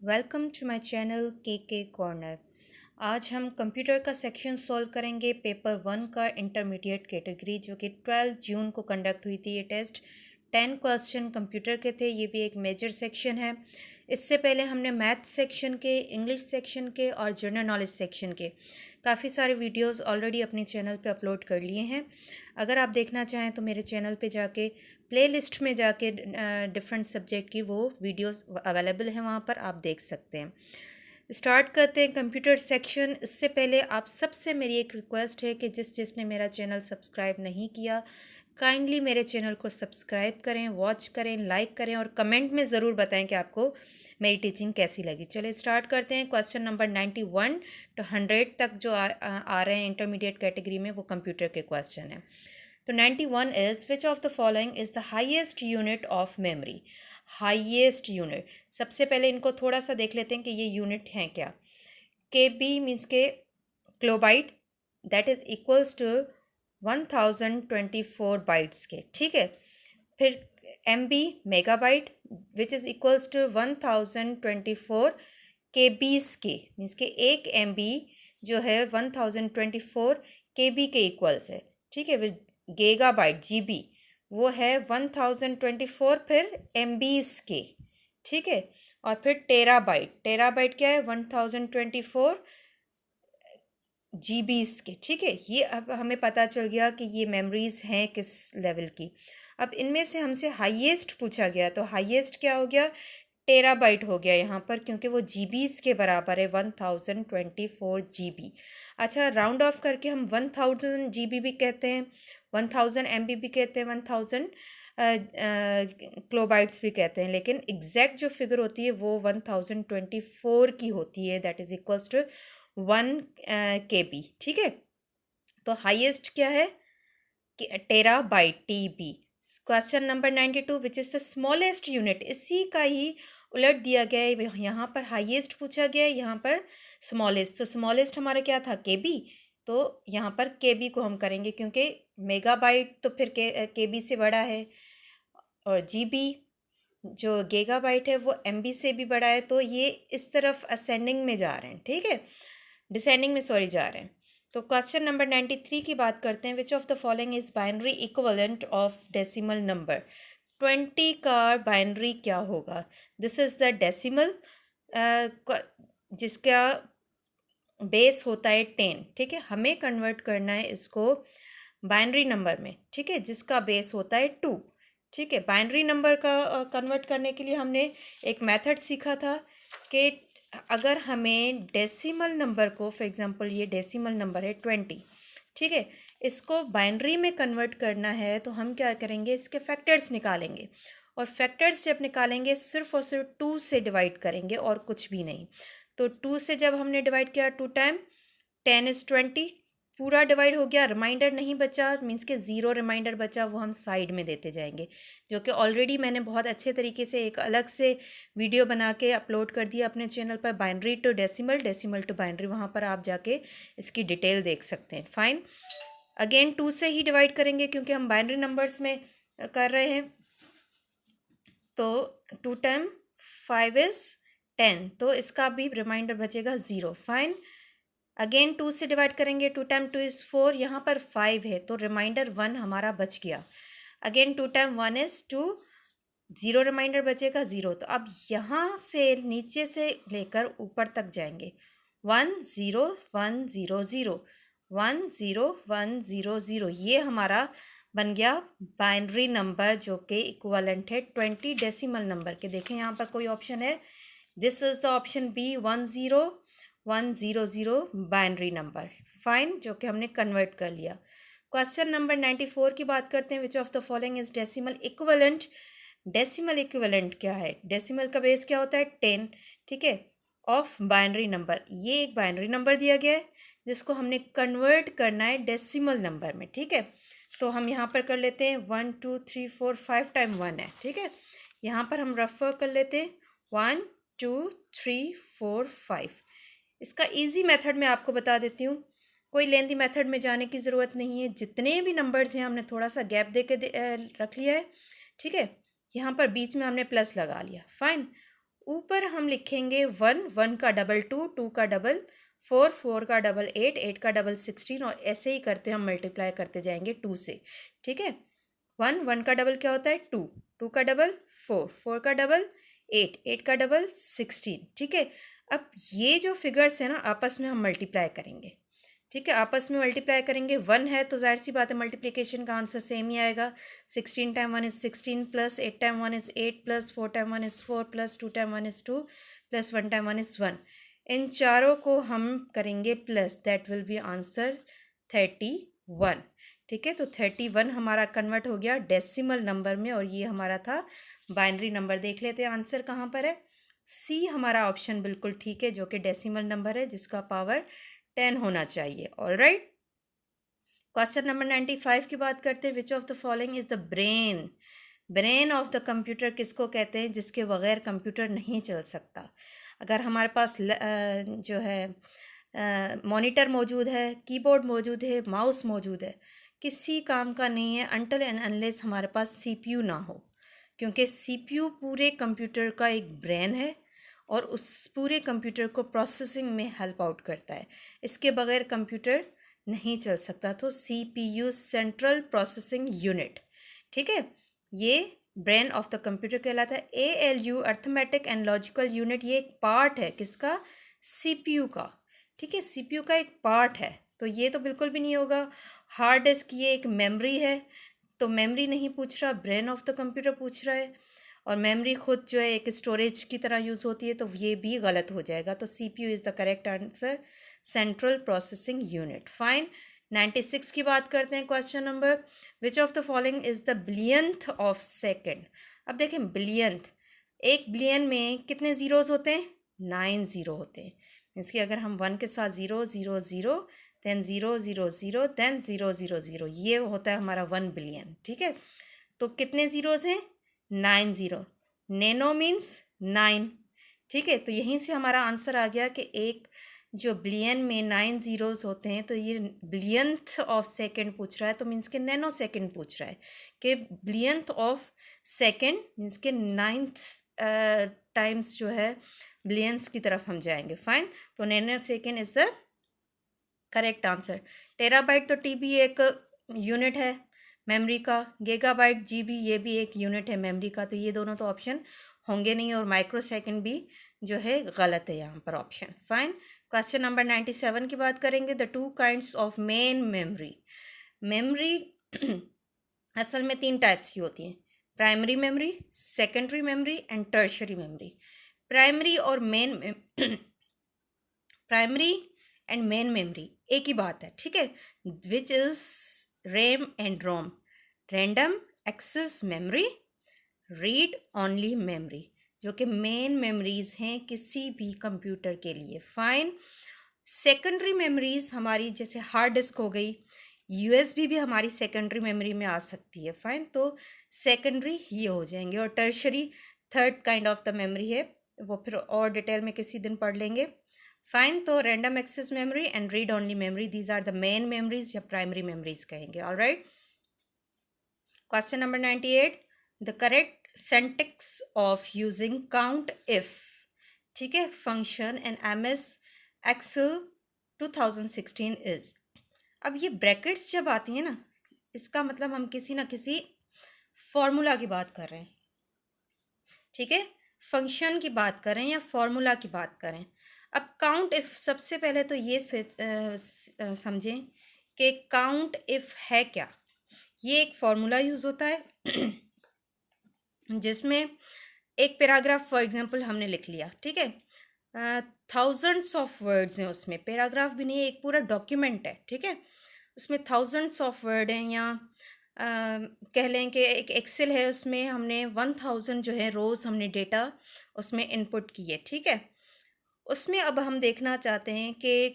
Welcome to my channel के corner. आज हम कंप्यूटर का सेक्शन सॉल्व करेंगे पेपर 1 का इंटरमीडिएट कैटेगरी, जो कि 12 जून को कंडक्ट हुई थी। ये टेस्ट 10 क्वेश्चन कंप्यूटर के थे। ये भी एक मेजर सेक्शन है। इससे पहले हमने मैथ सेक्शन के, इंग्लिश सेक्शन के और जनरल नॉलेज सेक्शन के काफ़ी सारे वीडियोस ऑलरेडी अपने चैनल पे अपलोड कर लिए हैं। अगर आप देखना चाहें तो मेरे चैनल पे जाके प्लेलिस्ट में जाके डिफरेंट सब्जेक्ट की वो वीडियोस अवेलेबल हैं, वहाँ पर आप देख सकते हैं। स्टार्ट करते हैं कंप्यूटर सेक्शन। इससे पहले आप सबसे मेरी एक रिक्वेस्ट है कि जिसने मेरा चैनल सब्सक्राइब नहीं किया, काइंडली मेरे चैनल को सब्सक्राइब करें, वॉच करें, लाइक करें और कमेंट में ज़रूर बताएं कि आपको मेरी टीचिंग कैसी लगी। चलिए स्टार्ट करते हैं। क्वेश्चन नंबर 91 to 100 तक जो आ रहे हैं इंटरमीडिएट कैटेगरी में, वो कंप्यूटर के क्वेश्चन हैं। तो 91 is which of the following is the highest unit of memory. Highest unit, सबसे पहले इनको थोड़ा सा देख लेते हैं कि ये यूनिट हैं क्या। K B means K kilobyte, that is equals to 1024 bytes के, ठीक है। फिर M B megabyte, which is equals to 1024 के बीस के, मीन्स के एक एम बी जो है 1024 के बी के इक्वल्स है, ठीक है। फिर गीगाबाइट जी बी, वो है 1024 फिर एम बीस के, ठीक है। और फिर टेराबाइट, टेराबाइट क्या है 1024 जीबीज़ के, ठीक है। ये अब हमें पता चल गया कि ये मेमोरीज़ हैं किस लेवल की। अब इनमें से हमसे हाईएस्ट पूछा गया, तो हाईएस्ट क्या हो गया, टेराबाइट हो गया यहाँ पर, क्योंकि वो जीबीज़ के बराबर है 1024 जीबी। अच्छा, राउंड ऑफ करके हम 1000 जीबी भी कहते हैं, 1000 एमबी भी कहते हैं, 1000 किलोबाइट्स भी कहते हैं, लेकिन एग्जैक्ट जो फिगर होती है वो 1024 की होती है, दैट इज़ इक्वल्स टू 1 के बी, ठीक है। तो हाईएस्ट क्या है, terabyte T B. Question number 92, which is the smallest unit, इसी का ही उलट दिया गया है। यहाँ पर हाईएस्ट पूछा गया है, यहाँ पर स्मॉलेस्ट। तो स्मॉलेस्ट हमारा क्या था, के बी, तो यहाँ पर के बी को हम करेंगे, क्योंकि मेगाबाइट तो फिर के बी से बड़ा है, और जी बी जो गीगाबाइट है वो एमबी से भी बड़ा है। तो ये इस तरफ असेंडिंग में जा रहे हैं, ठीक है, डिसेंडिंग में सॉरी जा रहे हैं। तो क्वेश्चन नंबर 93 की बात करते हैं। विच of the following is binary equivalent of decimal number. 20 का बाइनरी क्या होगा, दिस इज़ द डेसिमल जिसका बेस होता है 10, ठीक है। हमें कन्वर्ट करना है इसको बाइनरी नंबर में, ठीक है, जिसका बेस होता है 2, ठीक है। बाइनरी नंबर का कन्वर्ट करने के लिए हमने एक मेथड सीखा था कि अगर हमें डेसिमल नंबर को, फॉर एग्जांपल ये डेसिमल नंबर है 20, ठीक है, इसको बाइनरी में कन्वर्ट करना है तो हम क्या करेंगे, इसके फैक्टर्स निकालेंगे, और फैक्टर्स जब निकालेंगे सिर्फ और सिर्फ 2 से डिवाइड करेंगे और कुछ भी नहीं। तो 2 से जब हमने डिवाइड किया, 2 टाइम 10 इज़ 20, पूरा डिवाइड हो गया, रिमाइंडर नहीं बचा, मीन्स के ज़ीरो रिमाइंडर बचा, वो हम साइड में देते जाएंगे, जो कि ऑलरेडी मैंने बहुत अच्छे तरीके से एक अलग से वीडियो बना के अपलोड कर दिया अपने चैनल पर, binary to decimal, decimal to binary, वहाँ पर आप जाके इसकी डिटेल देख सकते हैं। फाइन, अगेन 2 से ही डिवाइड करेंगे क्योंकि हम बाइनरी नंबर्स में कर रहे हैं। तो 2 टाइम 5 इज़ 10, तो इसका भी रिमाइंडर बचेगा 0। फाइन, अगेन 2 से डिवाइड करेंगे, 2 टाइम 2 इज़ 4, यहाँ पर 5 है तो रिमाइंडर 1 हमारा बच गया। अगेन 2 टाइम 1 इज़ 2, 0 रिमाइंडर बचेगा 0। तो अब यहाँ से नीचे से लेकर ऊपर तक जाएंगे, 1 0 1 0 0 1 0 1 0 0, ये हमारा बन गया बाइनरी नंबर, जो कि इक्विवेलेंट है 20 डेसिमल नंबर के। देखें यहाँ पर कोई ऑप्शन है, this is the option B, 1 0 1 0 0 binary number. Fine, जो कि हमने कन्वर्ट कर लिया। क्वेश्चन नंबर 94 की बात करते हैं। विच of the following is decimal equivalent. Decimal equivalent क्या है, डेसिमल का बेस क्या होता है 10, ठीक है, ऑफ बाइनरी नंबर। ये एक बाइनरी नंबर दिया गया है जिसको हमने कन्वर्ट करना है डेसिमल नंबर में, ठीक है। तो हम यहाँ पर कर लेते हैं 1 2 3 4 5 टाइम 1 है, ठीक है। यहाँ पर हम रफ कर लेते हैं 1 2 3 4 5। इसका इजी मेथड मैं आपको बता देती हूँ, कोई लेंथी मेथड में जाने की ज़रूरत नहीं है। जितने भी नंबर्स हैं हमने थोड़ा सा गैप रख लिया है, ठीक है। यहाँ पर बीच में हमने प्लस लगा लिया। फाइन, ऊपर हम लिखेंगे 1, 1 का डबल 2, 2 का डबल 4, 4 का डबल 8, 8 का डबल 16 और ऐसे ही करते हम मल्टीप्लाई करते जाएंगे 2 से, ठीक है। 1, 1 का डबल क्या होता है 2, 2 का डबल 4, 4 का डबल 8, 8 का डबल 16, ठीक है। अब ये जो फिगर्स है ना आपस में हम मल्टीप्लाई करेंगे, ठीक है। आपस में मल्टीप्लाई करेंगे, 1 है तो जाहिर सी बात है मल्टीप्लिकेशन का आंसर सेम ही आएगा। 16 time 1 is 16 plus 8 time 1 is 8 plus 4 time 1 is 4 plus 2 time 1 is 2 plus 1 time 1 is 1। इन चारों को हम करेंगे plus, that will be answer 31, ठीक है। तो 31 हमारा कन्वर्ट हो गया डेसिमल नंबर में और ये हमारा था बाइनरी नंबर। देख लेते हैं आंसर कहाँ पर है। सी हमारा ऑप्शन बिल्कुल ठीक है, जो कि डेसिमल नंबर है जिसका पावर 10 होना चाहिए। ऑलराइट, क्वेश्चन नंबर 95 की बात करते हैं। विच of the following is the brain of the computer किसको कहते हैं जिसके बगैर कंप्यूटर नहीं चल सकता। अगर हमारे पास जो है मॉनिटर मौजूद है, कीबोर्ड मौजूद है, माउस मौजूद है, किसी काम का नहीं है अनटिल एंड अनलेस हमारे पास सीपीयू ना हो, क्योंकि सीपीयू पूरे कंप्यूटर का एक ब्रेन है और उस पूरे कंप्यूटर को प्रोसेसिंग में हेल्प आउट करता है। इसके बगैर कंप्यूटर नहीं चल सकता। तो सीपीयू सेंट्रल प्रोसेसिंग यूनिट, ठीक है, ये ब्रेन ऑफ द कंप्यूटर कहलाता है। ALU arithmetic and logical unit, ये एक पार्ट है किसका, सीपीयू का, ठीक है, सीपीयू का एक पार्ट है। तो ये तो बिल्कुल भी नहीं होगा। हार्ड डिस्क ये एक मेमोरी है, तो मेमोरी नहीं पूछ रहा, ब्रेन ऑफ द कंप्यूटर पूछ रहा है। और मेमोरी खुद जो है एक स्टोरेज की तरह यूज़ होती है, तो ये भी गलत हो जाएगा। तो CPU is the correct answer, central processing unit. Fine, 96 की बात करते हैं। Question number, which of the following is the billionth of second. अब देखें बिलियंथ, एक बिलियन में कितने ज़ीरोज़ होते हैं, 9 ज़ीरो होते हैं। मीन्स कि अगर हम 1 के साथ 0 0 0 देन 0 0 0 देन 0 0 0, ये होता है हमारा 1 बिलियन, ठीक है। तो कितने ज़ीरोज़ हैं, 9 ज़ीरो। नैनो मीन्स 9, ठीक है। तो यहीं से हमारा आंसर आ गया कि एक जो बिलियन में 9 ज़ीरोज़ होते हैं, तो ये बिलियंथ ऑफ सेकेंड पूछ रहा है, तो मीन्स के नैनो सेकेंड पूछ रहा है कि बिलियंथ ऑफ सेकेंड मीन्स के 9th टाइम्स जो है बिलियंस की तरफ हम जाएंगे। फाइन, तो nano second is the correct answer. Terabyte तो टीबी एक यूनिट है मेमोरी का, गीगाबाइट जीबी ये भी एक यूनिट है मेमोरी का, तो ये दोनों तो ऑप्शन होंगे नहीं। और माइक्रो सेकेंड भी जो है गलत है यहाँ पर ऑप्शन। फाइन, क्वेश्चन नंबर 97 की बात करेंगे। The 2 kinds of main memory. Memory असल में 3 टाइप्स की होती हैं, primary memory, secondary memory and tertiary memory. Primary और main primary and main memory एक ही बात है, ठीक है। Which is RAM and ROM, random access memory, read only memory, जो कि मेन मेमोरीज हैं किसी भी कंप्यूटर के लिए। फाइन, सेकेंडरी मेमोरीज हमारी जैसे हार्ड डिस्क हो गई, यूएसबी भी हमारी सेकेंडरी मेमोरी में आ सकती है। फाइन, तो सेकेंडरी ये हो जाएंगे। और tertiary third kind of the memory है, वो फिर और डिटेल में किसी दिन पढ़ लेंगे। फाइन, तो random access memory and read only memory, these are the main memories या प्राइमरी मेमोरीज कहेंगे। Alright, question number 98, the correct syntax of using count if, ठीक है, function and MS Excel 2016 is. अब ये ब्रैकेट्स जब आती हैं ना, इसका मतलब हम किसी ना किसी फॉर्मूला की बात कर रहे हैं, ठीक है, फंक्शन की बात करें या फॉर्मूला की बात करें। अब काउंट इफ़, सबसे पहले तो ये समझें कि काउंट इफ़ है क्या। ये एक फॉर्मूला यूज़ होता है जिसमें एक पैराग्राफ फॉर एग्जांपल हमने लिख लिया, ठीक है, थाउजेंड्स ऑफ वर्ड्स हैं उसमें, पैराग्राफ भी नहीं, एक पूरा डॉक्यूमेंट है, ठीक है, उसमें थाउजेंड्स ऑफ वर्ड हैं। या कह लें कि एक एक्सेल है, उसमें हमने 1000 जो है रोज़ हमने डेटा उसमें इनपुट किए, ठीक है। उसमें अब हम देखना चाहते हैं कि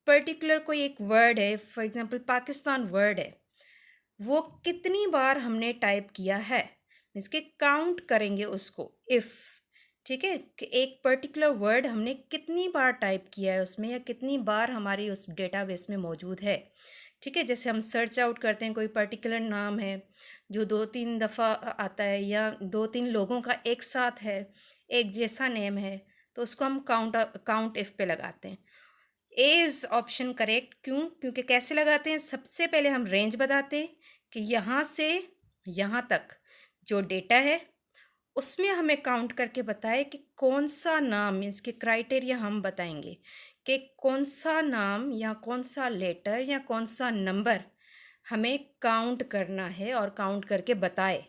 पर्टिकुलर कोई एक वर्ड है, फॉर एग्जांपल पाकिस्तान वर्ड है, वो कितनी बार हमने टाइप किया है, इसके काउंट करेंगे उसको इफ़, ठीक है, कि एक पर्टिकुलर वर्ड हमने कितनी बार टाइप किया है उसमें, या कितनी बार हमारी उस डेटाबेस में मौजूद है, ठीक है। जैसे हम सर्च आउट करते हैं, कोई पर्टिकुलर नाम है जो 2-3 दफ़ा आता है, या 2-3 लोगों का एक साथ है, एक जैसा नेम है, तो उसको हम काउंट इफ़ पे लगाते हैं। A is option correct. क्यों? क्योंकि कैसे लगाते हैं, सबसे पहले हम रेंज बताते हैं कि यहाँ से यहाँ तक जो डेटा है उसमें हमें काउंट करके बताए कि कौन सा नाम, मीन्स कि क्राइटेरिया हम बताएंगे कि कौन सा नाम या कौन सा लेटर या कौन सा नंबर हमें काउंट करना है और काउंट करके बताए।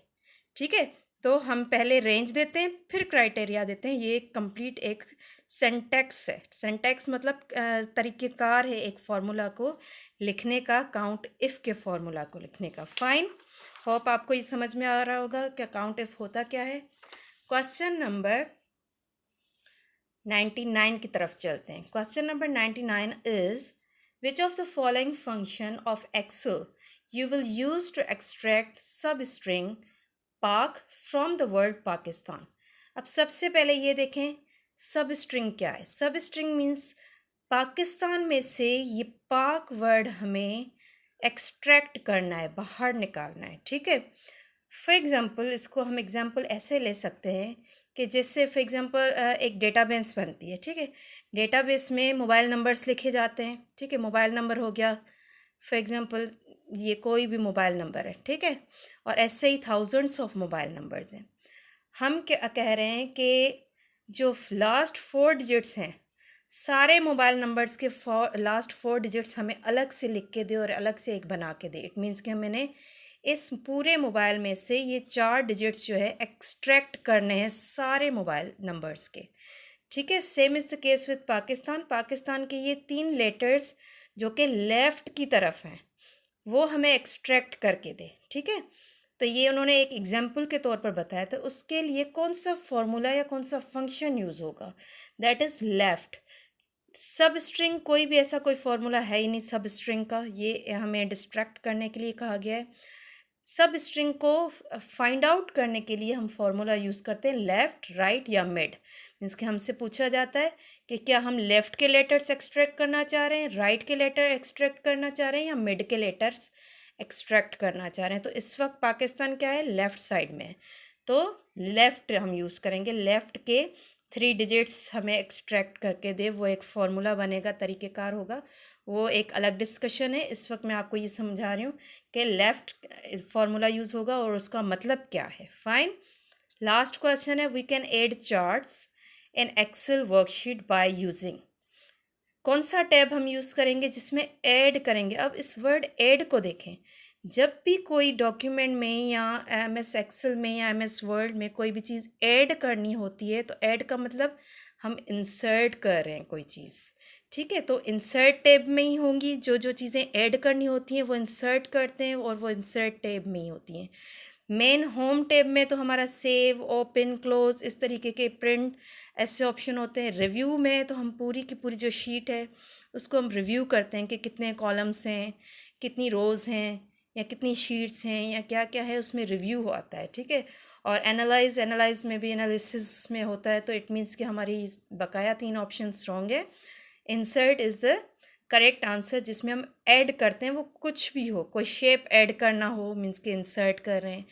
ठीक है, तो हम पहले रेंज देते हैं फिर क्राइटेरिया देते हैं। ये कंप्लीट एक सिंटैक्स है। सिंटैक्स मतलब तरीक़ेकार है एक फार्मूला को लिखने का, काउंट इफ़ के फार्मूला को लिखने का। फाइन, होप आपको ये समझ में आ रहा होगा कि काउंट इफ़ होता क्या है। क्वेश्चन नंबर 99 की तरफ चलते हैं। Question number 99 is which of the following function of Excel you will use to extract sub string Pak from the word Pakistan. अब सबसे पहले ये देखें सब स्ट्रिंग क्या है। सब स्ट्रिंग मीन्स पाकिस्तान में से ये पाक वर्ड हमें एक्सट्रैक्ट करना है, बाहर निकालना है। ठीक है, फॉर एग्ज़ाम्पल इसको हम एग्ज़ाम्पल ऐसे ले सकते हैं कि जैसे फॉर एग्ज़ाम्पल एक डेटाबेस बनती है। ठीक है, डेटाबेस में मोबाइल नंबर्स लिखे जाते हैं। ठीक है, मोबाइल नंबर हो गया फॉर एग्ज़ाम्पल ये कोई भी मोबाइल नंबर है। ठीक है, और ऐसे ही थाउजेंड्स ऑफ मोबाइल नंबर्स हैं। हम क्या कह रहे हैं कि जो लास्ट 4 डिजिट्स हैं सारे मोबाइल नंबर्स के लास्ट 4 डिजिट्स हमें अलग से लिख के दे और अलग से एक बना के दे। इट मीन्स कि मैंने इस पूरे मोबाइल में से ये 4 डिजिट्स जो है एक्सट्रैक्ट करने हैं सारे मोबाइल नंबर्स के। ठीक है, same is the case with Pakistan. Pakistan के ये 3 लेटर्स जो कि लेफ़्ट की तरफ हैं वो हमें एक्सट्रैक्ट करके दे। ठीक है, तो ये उन्होंने एक एग्जाम्पल के तौर पर बताया। तो उसके लिए कौन सा फॉर्मूला या कौन सा फंक्शन यूज़ होगा, दैट इज़ लेफ़्ट। सब स्ट्रिंग कोई भी ऐसा कोई फार्मूला है ही नहीं सब स्ट्रिंग का, ये हमें डिस्ट्रैक्ट करने के लिए कहा गया है। सब स्ट्रिंग को फाइंड आउट करने के लिए हम फार्मूला यूज़ करते हैं लेफ़्ट, राइट या मिड। मीन्स कि हमसे पूछा जाता है कि क्या हम लेफ़्ट के लेटर्स एक्सट्रैक्ट करना चाह रहे हैं, राइट के लेटर एक्सट्रैक्ट करना चाह रहे हैं या मिड के लेटर्स एक्सट्रैक्ट करना चाह रहे हैं। तो इस वक्त पाकिस्तान क्या है, लेफ़्ट साइड में है, तो लेफ़्ट हम यूज़ करेंगे। लेफ़्ट के 3 डिजिट्स हमें एक्सट्रैक्ट करके दे, वो एक फार्मूला बनेगा, तरीक़ेकार होगा, वो एक अलग डिस्कशन है। इस वक्त मैं आपको ये समझा रही हूँ कि लेफ़्ट फार्मूला यूज़ होगा और उसका मतलब क्या है। फाइन, लास्ट क्वेश्चन है we can add charts in Excel worksheet by using. कौन सा टैब हम यूज़ करेंगे जिसमें ऐड करेंगे। अब इस वर्ड ऐड को देखें, जब भी कोई डॉक्यूमेंट में या MS एक्सेल में या MS वर्ड में कोई भी चीज़ ऐड करनी होती है तो ऐड का मतलब हम इंसर्ट कर रहे हैं कोई चीज़। ठीक है, तो इंसर्ट टैब में ही होंगी जो जो चीज़ें ऐड करनी होती हैं वो इंसर्ट करते हैं और वो इंसर्ट टैब में ही होती हैं। मेन होम टैब में तो हमारा सेव, ओपन, क्लोज, इस तरीके के प्रिंट ऐसे ऑप्शन होते हैं। रिव्यू में तो हम पूरी की पूरी जो शीट है उसको हम रिव्यू करते हैं कि कितने कॉलम्स हैं, कितनी रोज़ हैं या कितनी शीट्स हैं या क्या क्या है, उसमें रिव्यू आता है। ठीक है, और एनालाइज में भी एनालिसिस में होता है। तो इट मीन्स कि हमारी बकाया 3 ऑप्शन रॉन्ग है। Insert is the correct answer, जिसमें हम ऐड करते हैं वो कुछ भी हो। कोई शेप ऐड करना हो मीन्स के इंसर्ट कर रहे हैं,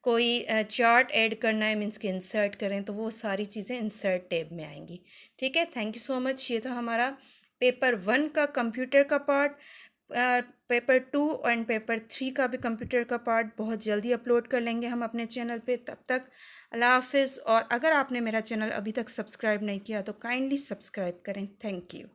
कोई चार्ट ऐड करना है मीन्स के इंसर्ट करें, तो वो सारी चीज़ें इंसर्ट टैब में आएंगी। ठीक है, थैंक यू सो मच। ये था हमारा पेपर 1 का कंप्यूटर का पार्ट। पेपर 2 एंड पेपर 3 का भी कंप्यूटर का पार्ट बहुत जल्दी अपलोड कर लेंगे हम अपने चैनल पे। तब तक अल्लाह हाफिज़। और अगर आपने मेरा चैनल अभी तक सब्सक्राइब नहीं किया तो काइंडली सब्सक्राइब करें। Thank you.